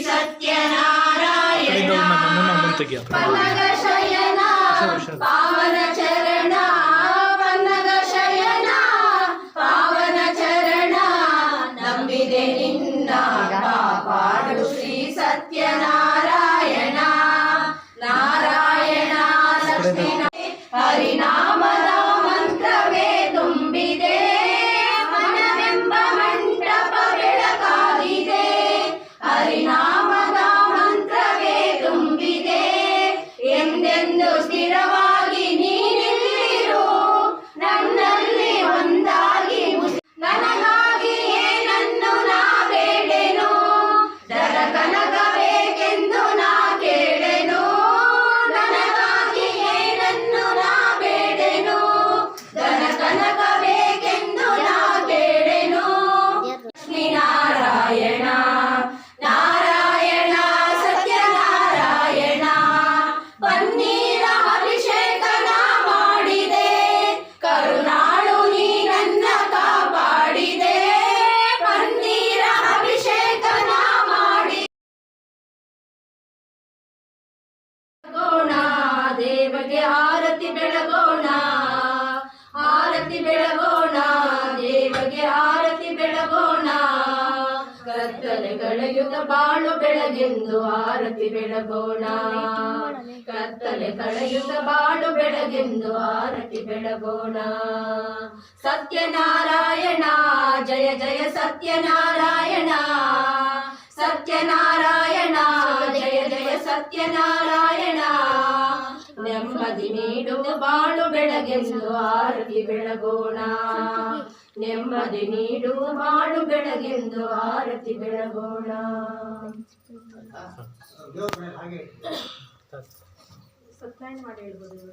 ಸತ್ಯನಾರಾಯಣ ಪನ್ನಗ ಶಯನ ಪಾವನ ಚರಣ ಪನ್ನಗ ಶಯನ ಪಾವನ ಚರಣ ನಂಬಿದೆ ನಿನ್ನ ಕಾಪಾಡು ಶ್ರೀ ಸತ್ಯನಾರಾಯಣ ನಾರಾಯಣ ಲಕ್ಷ್ಮೀ ಹರಿನಾಮದ ಮಂತ್ರವೇ ತುಂಬಿದೆ ಮನವೆಂಬ ಮಂಟಪ ಬೆಳಕಾಗಿದೆ ಹರಿನಾಮದ ಮಂತ್ರವೇ ತುಂಬಿದೆ ಎಂದೆಂದು ಸ್ಥಿರವಾಗಿ ನೀನಿಲ್ಲಿರು ನನ್ನಲ್ಲಿ ಒಂದಾಗಿ ನನಗಾಗಿ ಏನನ್ನು ನಾ ಬೇಡೆನು ದರ ಕನಕ ಬೇಕೆಂದು ನಾ ಕೇಳೆನು ನನಗಾಗಿ ಏನನ್ನು ನಾ ಬೇಡೆನು ದರ ಕನಕ ಬೇಕೆಂದು ನಾ ಕೇಳೆನು ಲಕ್ಷ್ಮೀನಾರಾಯಣ ನಾರಾಯಣ ಸತ್ಯನಾರಾಯಣ ಪನ್ನೀರ ಅಭಿಷೇಕನ ಮಾಡಿದೆ ಕರುಣಾಳು ನೀ ನನ್ನ ಕಾಪಾಡಿದೆ ಪನ್ನೀರ ಅಭಿಷೇಕನ ಮಾಡಿ ಬೆಳಗೋಣ ದೇವಗೆ ಆರತಿ ಬೆಳಗೋಣ ಆರತಿ ಬೆಳಗೋಣ ದೇವಗೆ ಆರತಿ ಬೆಳಗೋಣ ಕತ್ತಲೆ ಕಳೆಯುತ್ತ ಬಾಳು ಬೆಳಗೆಂದು ಆರತಿ ಬೆಳಗೋಣ ಕತ್ತಲೆ ಕಳೆಯುತ್ತ ಬಾಳು ಬೆಳಗೆಂದು ಆರತಿ ಬೆಳಗೋಣ ಸತ್ಯನಾರಾಯಣ ಜಯ ಜಯ ಸತ್ಯನಾರಾಯಣ ಸತ್ಯನಾರಾಯಣ ಜಯ ಜಯ ಸತ್ಯನಾರಾಯಣ ನೆಮ್ಮದಿ ನೀಡುವ ಬಾಳು ಬೆಳಗೆಂದು ಆರತಿ ಬೆಳಗೋಣ ನೆಮ್ಮದಿ ನೀಡುವ ಬಾಳು ಬೆಳಗೆಂದು ಆರತಿ ಬೆಳಗೋಣ ಸತ್ಯನಾರಾಯಣ ಮಾಡಿ ಹೇಳ್ಬೋದು.